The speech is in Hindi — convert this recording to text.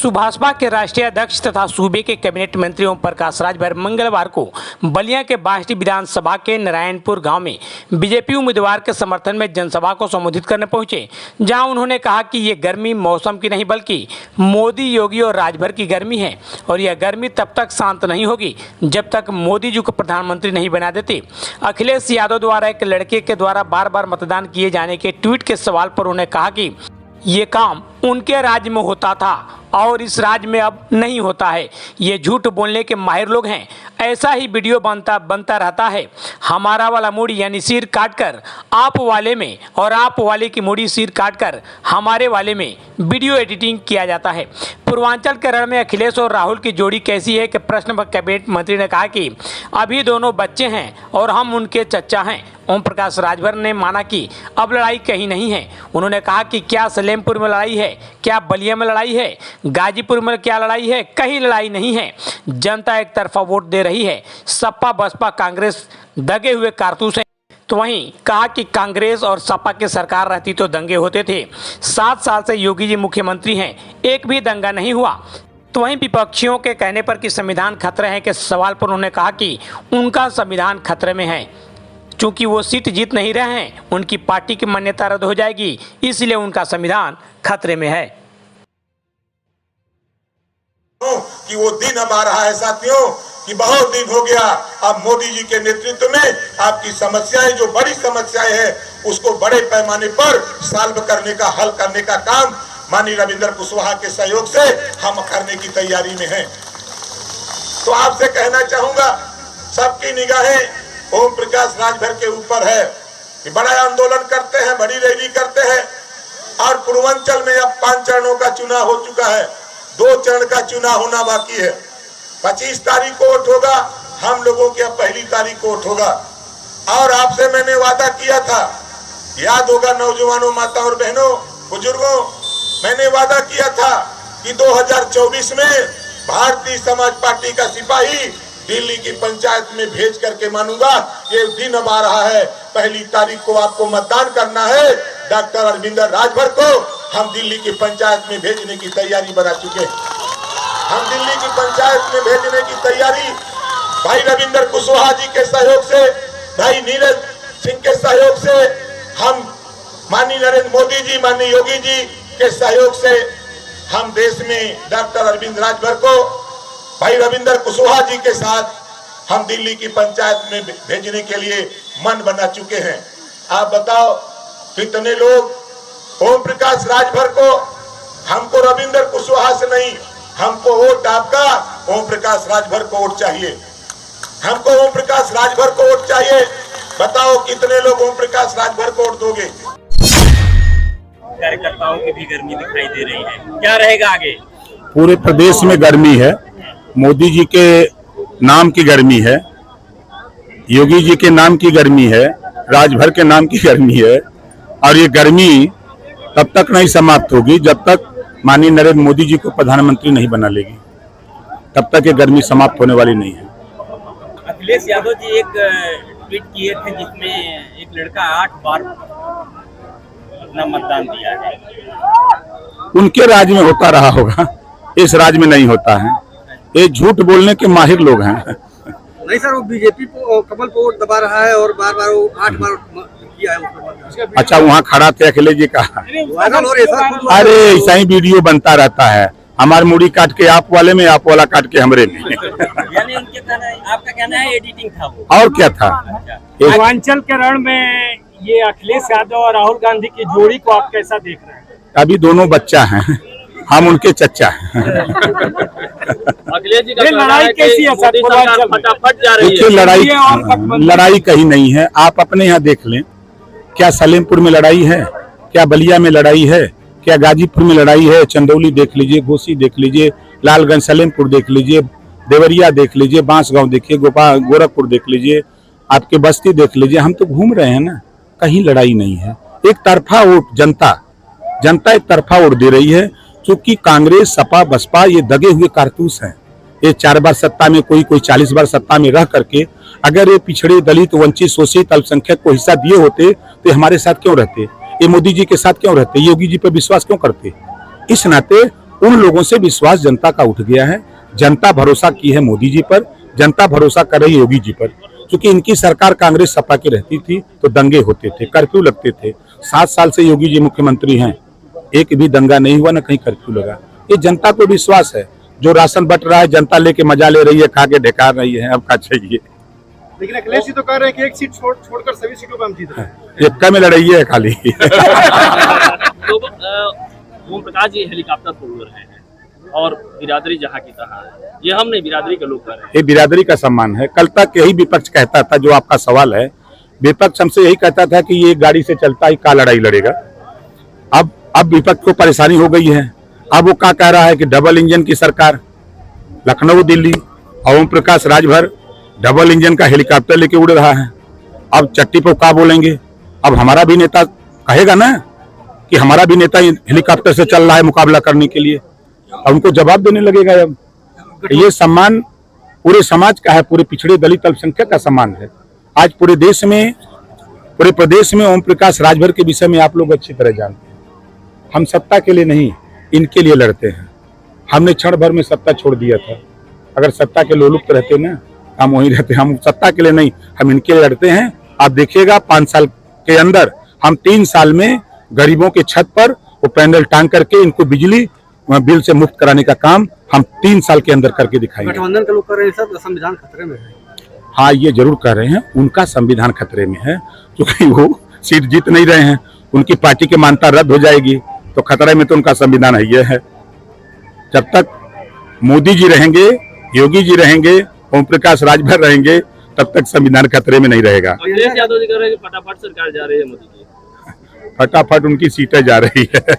सुभाषपा के राष्ट्रीय अध्यक्ष तथा सूबे के कैबिनेट मंत्री ओम प्रकाश राजभर मंगलवार को बलिया के बास्ती विधानसभा के नारायणपुर गांव में बीजेपी उम्मीदवार के समर्थन में जनसभा को संबोधित करने पहुंचे, जहां उन्होंने कहा कि ये गर्मी मौसम की नहीं बल्कि मोदी, योगी और राजभर की गर्मी है और यह गर्मी तब तक शांत नहीं होगी जब तक मोदी जी को प्रधानमंत्री नहीं बना देते। अखिलेश यादव द्वारा एक लड़के के द्वारा बार बार मतदान किए जाने के ट्वीट के सवाल पर उन्होंने कहा कि ये काम उनके राज्य में होता था और इस राज्य में अब नहीं होता है। ये झूठ बोलने के माहिर लोग हैं। ऐसा ही वीडियो बनता रहता है। हमारा वाला मूड़ी यानी सिर काटकर आप वाले में और आप वाले की मूड़ी सिर काटकर हमारे वाले में वीडियो एडिटिंग किया जाता है। पूर्वांचल के रण में अखिलेश और राहुल की जोड़ी कैसी है कि प्रश्न पर कैबिनेट मंत्री ने कहा कि अभी दोनों बच्चे हैं और हम उनके चचा हैं। ओम प्रकाश राजभर ने माना कि अब लड़ाई कहीं नहीं है। उन्होंने कहा कि क्या सलेमपुर में लड़ाई है, क्या बलिया में लड़ाई है, गाजीपुर में क्या लड़ाई है? कहीं लड़ाई नहीं है। जनता एक तरफा वोट दे रही है। सपा बसपा कांग्रेस दगे हुए कारतूस हैं। तो वहीं कहा कि कांग्रेस और सपा की सरकार रहती तो दंगे होते थे। 7 साल से योगी जी मुख्यमंत्री हैं, एक भी दंगा नहीं हुआ। तो वहीं विपक्षियों के कहने पर कि संविधान खतरे है के सवाल पर उन्होंने कहा कि उनका संविधान खतरे में है। चूंकि वो सीट जीत नहीं रहे हैं, उनकी पार्टी की मान्यता रद्द हो जाएगी, इसलिए उनका संविधान खतरे में है। कि वो दिन अब आ रहा है साथियों कि बहुत दिन हो गया। अब मोदी जी के नेतृत्व में आपकी समस्याएं, जो बड़ी समस्याएं हैं, उसको बड़े पैमाने पर सॉल्व करने का, हल करने का काम माननीय रविंद्र कुशवाहा के सहयोग से हम करने की तैयारी में हैं। तो आपसे कहना चाहूंगा, सबकी निगाहें ओम प्रकाश राजभर के ऊपर है कि बड़ा आंदोलन करते हैं, बड़ी रैली करते हैं और पूर्वांचल में अब 5 चरणों का चुनाव हो चुका है। 2 चरण का चुनाव होना बाकी है। 25 तारीख को वोट होगा, हम लोगों के अब 1 तारीख को वोट होगा। और आपसे मैंने वादा किया था, याद होगा नौजवानों, माता और बहनों, बुजुर्गों, मैंने वादा किया था कि 2024 में भारतीय समाज पार्टी का सिपाही दिल्ली की पंचायत में भेज करके मानूंगा। ये दिन अब आ रहा है। 1 तारीख को आपको मतदान करना है। डॉक्टर अरविंद राजभर को हम दिल्ली की पंचायत में भेजने की तैयारी बना चुके हैं। हम दिल्ली की पंचायत में भेजने की तैयारी भाई रविंद्र कुशवाहा जी के सहयोग से, भाई नीरज सिंह के सहयोग से, हम माननीय नरेंद्र मोदी जी, माननीय योगी जी के सहयोग से हम देश में डॉक्टर अरविंद राजभर को भाई रविंद्र कुशवाहा जी के साथ हम दिल्ली की पंचायत में भेजने के लिए मन बना चुके हैं। आप बताओ कितने लोग ओम प्रकाश राजभर को, हमको रविंद्र कुशवाहा से नहीं, हमको वोट आपका ओम प्रकाश राजभर को वोट चाहिए। हमको ओम प्रकाश राजभर को वोट चाहिए। बताओ कितने लोग ओम प्रकाश राजभर को वोट दोगे? कार्यकर्ताओं की भी गर्मी दिखाई दे रही है, क्या रहेगा आगे? पूरे प्रदेश में गर्मी है। मोदी जी के नाम की गर्मी है, योगी जी के नाम की गर्मी है, राजभर के नाम की गर्मी है। और ये गर्मी तब तक नहीं समाप्त होगी जब तक माननीय नरेंद्र मोदी जी को प्रधानमंत्री नहीं बना लेगी, तब तक ये गर्मी समाप्त होने वाली नहीं है। अखिलेश यादव जी एक ट्वीट किए थे जिसमें एक लड़का 8 बार अपना मतदान दिया है। उनके राज्य में होता रहा होगा, इस राज्य में नहीं होता है। ये झूठ बोलने के माहिर लोग हैं। नहीं सर, वो बीजेपी को कमल को वोट दबा रहा है और बार बार वो 8 बार किया है। अच्छा, वहाँ खड़ा थे अखिलेश जी का? अरे ऐसा ही वीडियो बनता रहता है। हमारी मुड़ी काट के आप वाले में, आप वाला काट के हमरे में। यानी उनके आपका कहना है एडिटिंग था वो? और क्या था? पूर्वांचल के रण में ये अखिलेश यादव और राहुल गांधी की जोड़ी को आप कैसा देख रहे हैं? अभी दोनों बच्चा हैं, हम उनके चचा हैं। अखिलेश जी का लड़ाई कैसी है सर? फटाफट जा रही है। देखिए, लड़ाई कहीं नहीं है। आप अपने यहाँ देख लें, क्या सलेमपुर में लड़ाई है, क्या बलिया में लड़ाई है, क्या गाजीपुर में लड़ाई है? चंदौली देख लीजिए, घोसी देख लीजिए, लालगंज सलेमपुर देख लीजिए, देवरिया देख लीजिए, बांसगांव देखिए, गोरखपुर देख लीजिए, आपके बस्ती देख लीजिए। हम तो घूम रहे हैं ना, कहीं लड़ाई नहीं है। एक तरफा वोट जनता एक तरफा वोट दे रही है। क्योंकि कांग्रेस, सपा, बसपा ये दगे हुए कारतूस हैं। ये 4 बार सत्ता में, कोई 40 बार सत्ता में रह करके अगर ये पिछड़े, दलित, वंचित, शोषित, अल्पसंख्यक को हिस्सा दिए होते तो हमारे साथ क्यों रहते? ये मोदी जी के साथ क्यों रहते? योगी जी पर विश्वास क्यों करते? इस नाते उन लोगों से विश्वास जनता का उठ गया है। जनता भरोसा की है मोदी जी पर, जनता भरोसा कर रही योगी जी पर। क्योंकि इनकी सरकार कांग्रेस सपा की रहती थी तो दंगे होते थे, कर्फ्यू लगते थे। 7 साल से योगी जी मुख्यमंत्री हैं, एक भी दंगा नहीं हुआ, न कहीं कर्फ्यू लगा। ये जनता को विश्वास है। जो राशन बट रहा है जनता लेके मजा ले रही है, खा के ढकार रही है, अब क्या चाहिए। लेकिन अखिलेश जी तो कह रहे हैं कि एक सीट छोड़कर सभी सीटों पर हम जीत रहे हैं। एक में लड़ाई है खाली। तो ओम प्रकाश जी हेलीकॉप्टर पर उड़ रहे हैं और बिरादरी जहाँ की तहाँ है, ये हम नहीं, बिरादरी के लोग कर रहे हैं। ये बिरादरी का सम्मान है। कल तक यही विपक्ष कहता था, जो आपका सवाल है, विपक्ष हमसे यही कहता था कि ये गाड़ी से चलता ही का लड़ाई लड़ेगा। अब विपक्ष को परेशानी हो गई है। अब वो क्या कह रहा है कि डबल इंजन की सरकार, लखनऊ दिल्ली ओम प्रकाश राजभर डबल इंजन का हेलीकॉप्टर लेके उड़ रहा है। अब चट्टी पर क्या बोलेंगे। अब हमारा भी नेता कहेगा ना कि हमारा भी नेता हेलीकॉप्टर से चल रहा है मुकाबला करने के लिए, अब उनको जवाब देने लगेगा। अब ये सम्मान पूरे समाज का है, पूरे पिछड़े दलित अल्पसंख्यक का सम्मान है। आज पूरे देश में, पूरे प्रदेश में ओम प्रकाश राजभर के विषय में आप लोग अच्छी तरह जानते हैं। हम सत्ता के लिए नहीं, इनके लिए लड़ते हैं। हमने क्षण भर में सत्ता छोड़ दिया था। अगर सत्ता के लोलुप्त रहते ना, हम वहीं रहते। हम सत्ता के लिए नहीं, हम इनके लिए लड़ते हैं। आप देखिएगा 5 साल के अंदर हम 3 साल में गरीबों के छत पर वो पैनल टांग करके इनको बिजली बिल से मुक्त कराने का काम हम 3 साल के अंदर करके दिखाएंगे। गठबंधन के लोग कर रहे हैं सर, संविधान खतरे में है। हाँ, ये जरूर कह रहे हैं, उनका संविधान खतरे में है, क्योंकि वो सीट जीत नहीं रहे हैं। उनकी पार्टी की मान्यता रद्द हो जाएगी तो खतरे में तो उनका संविधान है। ये है, जब तक मोदी जी रहेंगे, योगी जी रहेंगे, ओम प्रकाश राजभर रहेंगे, तब तक संविधान खतरे में नहीं रहेगा। अखिलेश यादव जी कह रहे हैं कि फटाफट सरकार जा रही है मोदी जी। फटाफट उनकी सीटें जा रही है।